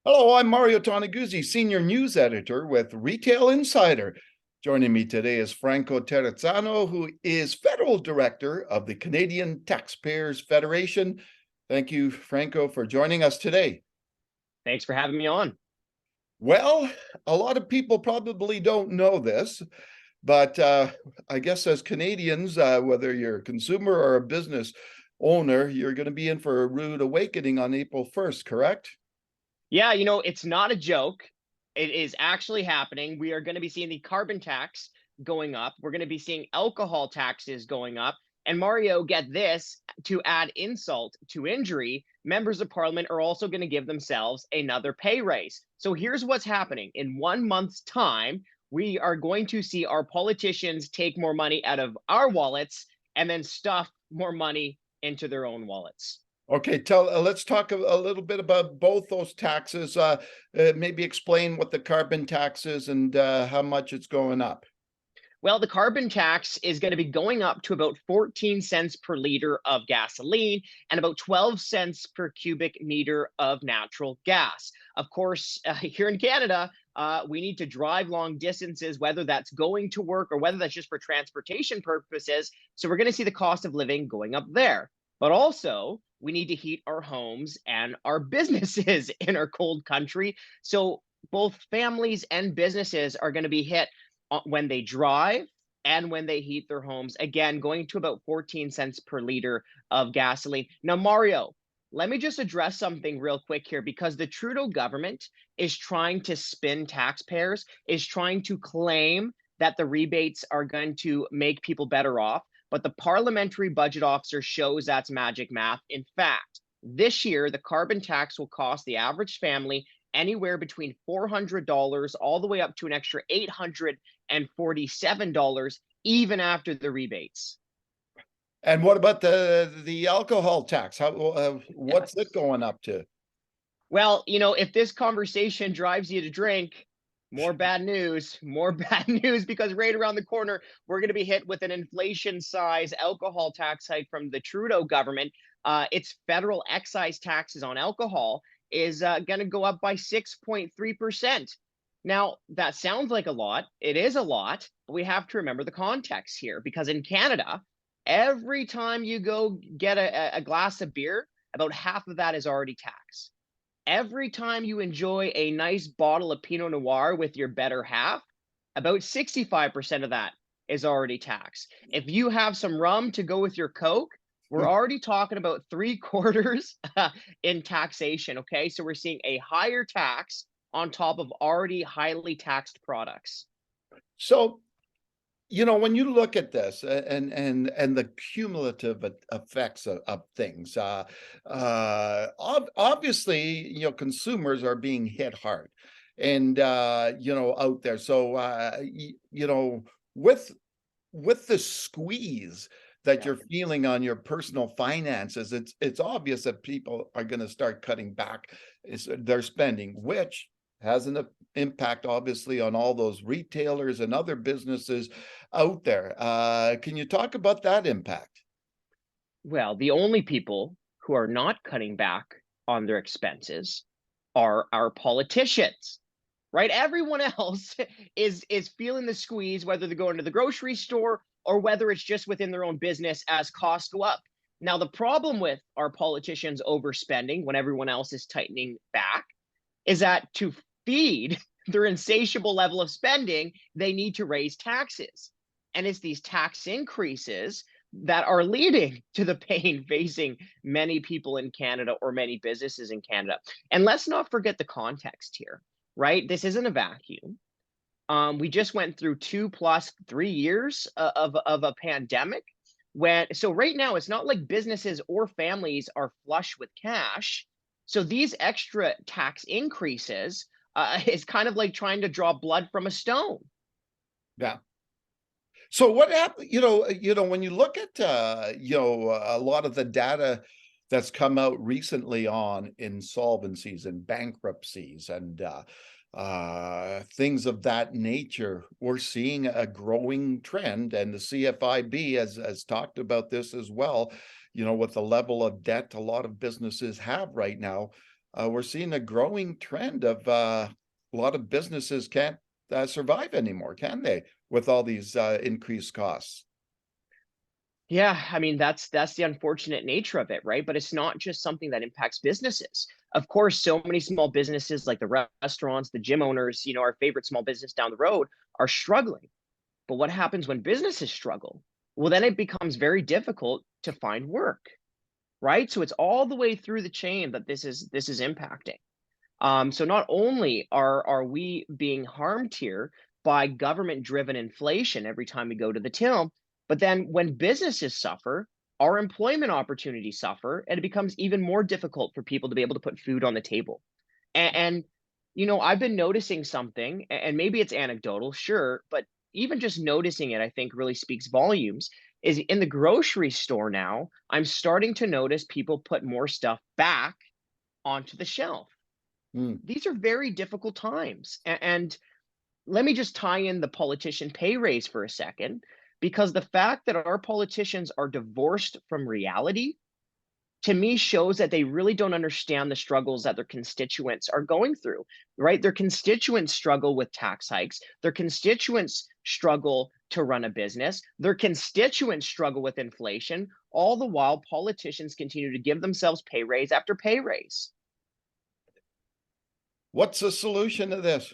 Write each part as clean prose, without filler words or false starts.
Hello, I'm Mario Toneguzzi, Senior News Editor with Retail Insider. Joining me today is Franco Terrazzano, who is Federal Director of the Canadian Taxpayers Federation. Thank you, Franco, for joining us today. Thanks for having me on. Well, a lot of people probably don't know this, but I guess as Canadians, whether you're a consumer or a business owner, you're going to be in for a rude awakening on April 1st, correct? Yeah, it's not a joke. It is actually happening. We are going to be seeing the carbon tax going up. We're going to be seeing alcohol taxes going up. And Mario, get this, to add insult to injury, members of parliament are also going to give themselves another pay raise. So here's what's happening. In 1 month's time, we are going to see our politicians take more money out of our wallets and then stuff more money into their own wallets. Okay, let's talk a little bit about both those taxes. Maybe explain what the carbon tax is and how much it's going up. Well, the carbon tax is going to be going up to about 14 cents per liter of gasoline and about 12 cents per cubic meter of natural gas. Of course, here in Canada, we need to drive long distances, whether that's going to work or whether that's just for transportation purposes. So we're going to see the cost of living going up there. But also, we need to heat our homes and our businesses in our cold country. So both families and businesses are going to be hit when they drive and when they heat their homes. Again, going to about 14 cents per liter of gasoline. Now, Mario, let me just address something real quick here, because the Trudeau government is trying to spin taxpayers, is trying to claim that the rebates are going to make people better off. But the parliamentary budget officer shows that's magic math. In fact, this year, the carbon tax will cost the average family anywhere between $400 all the way up to an extra $847, even after the rebates. And what about the alcohol tax? What's it going up to? Well, if this conversation drives you to drink, more bad news, because right around the corner, we're going to be hit with an inflation size alcohol tax hike from the Trudeau government. Its federal excise taxes on alcohol is going to go up by 6.3%. Now, that sounds like a lot. It is a lot, but we have to remember the context here, because in Canada, every time you go get a glass of beer, about half of that is already taxed. Every time you enjoy a nice bottle of Pinot Noir with your better half, about 65% of that is already taxed. If you have some rum to go with your Coke, we're already talking about 3/4 in taxation. Okay, so we're seeing a higher tax on top of already highly taxed products. So, when you look at this and the cumulative effects of things, obviously, consumers are being hit hard, and out there. So, with the squeeze that you're feeling on your personal finances, it's obvious that people are going to start cutting back their spending, which has an impact, obviously, on all those retailers and other businesses out there. Can you talk about that impact? Well, the only people who are not cutting back on their expenses are our politicians, right? Everyone else is feeling the squeeze, whether they're going to the grocery store or whether it's just within their own business as costs go up. Now, the problem with our politicians overspending when everyone else is tightening back is that to feed their insatiable level of spending, they need to raise taxes. And it's these tax increases that are leading to the pain facing many people in Canada or many businesses in Canada. And let's not forget the context here, right? This isn't a vacuum. We just went through 2 plus 3 years of a pandemic. So right now, it's not like businesses or families are flush with cash. So these extra tax increases is kind of like trying to draw blood from a stone. Yeah. So what happened, when you look at, a lot of the data that's come out recently on insolvencies and bankruptcies and things of that nature, we're seeing a growing trend, and the CFIB has talked about this as well, with the level of debt a lot of businesses have right now. we're seeing a growing trend of a lot of businesses can't survive anymore, can they? With all these increased costs. Yeah, I mean that's the unfortunate nature of it, right? But it's not just something that impacts businesses. Of course, so many small businesses like the restaurants, the gym owners, our favorite small business down the road are struggling. But what happens when businesses struggle? Well, then it becomes very difficult to find work, right? So it's all the way through the chain that this is impacting. So not only are we being harmed here by government-driven inflation every time we go to the till, but then when businesses suffer, our employment opportunities suffer, and it becomes even more difficult for people to be able to put food on the table. And I've been noticing something, and maybe it's anecdotal, sure, but even just noticing it, I think really speaks volumes. Is in the grocery store now, I'm starting to notice people put more stuff back onto the shelf. Mm. These are very difficult times. And let me just tie in the politician pay raise for a second, because the fact that our politicians are divorced from reality to me shows that they really don't understand the struggles that their constituents are going through, right? Their constituents struggle with tax hikes, their constituents struggle to run a business, their constituents struggle with inflation, all the while politicians continue to give themselves pay raise after pay raise. What's the solution to this?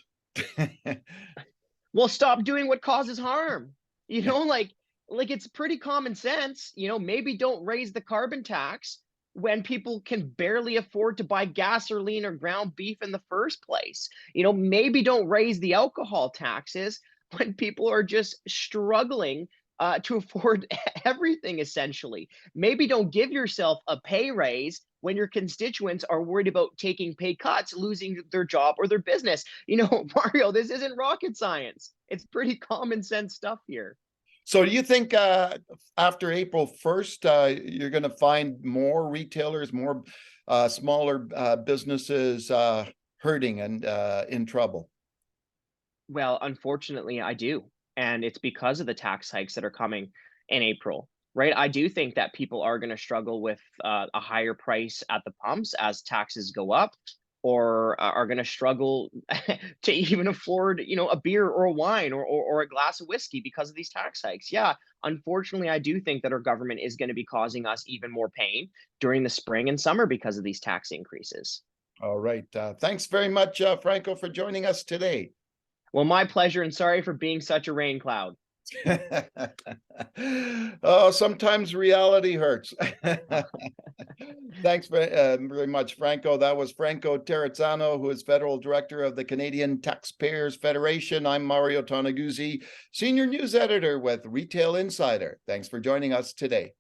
Well, stop doing what causes harm. You Yeah. know, like it's pretty common sense, maybe don't raise the carbon tax when people can barely afford to buy gasoline or ground beef in the first place. Maybe don't raise the alcohol taxes when people are just struggling to afford everything essentially. Maybe don't give yourself a pay raise when your constituents are worried about taking pay cuts, losing their job or their business. Mario, this isn't rocket science. It's pretty common sense stuff here. So do you think after April 1st, you're going to find more retailers, more smaller businesses hurting and in trouble? Well, unfortunately, I do. And it's because of the tax hikes that are coming in April, right? I do think that people are going to struggle with a higher price at the pumps as taxes go up, or are going to struggle to even afford, a beer or a wine or a glass of whiskey because of these tax hikes. Yeah, unfortunately, I do think that our government is going to be causing us even more pain during the spring and summer because of these tax increases. All right. Thanks very much, Franco, for joining us today. Well, my pleasure, and sorry for being such a rain cloud. Oh, sometimes reality hurts. Thanks very much, Franco. That was Franco Terrazzano, who is Federal Director of the Canadian Taxpayers Federation. I'm Mario Tonaguzzi, Senior News Editor with Retail Insider. Thanks for joining us today.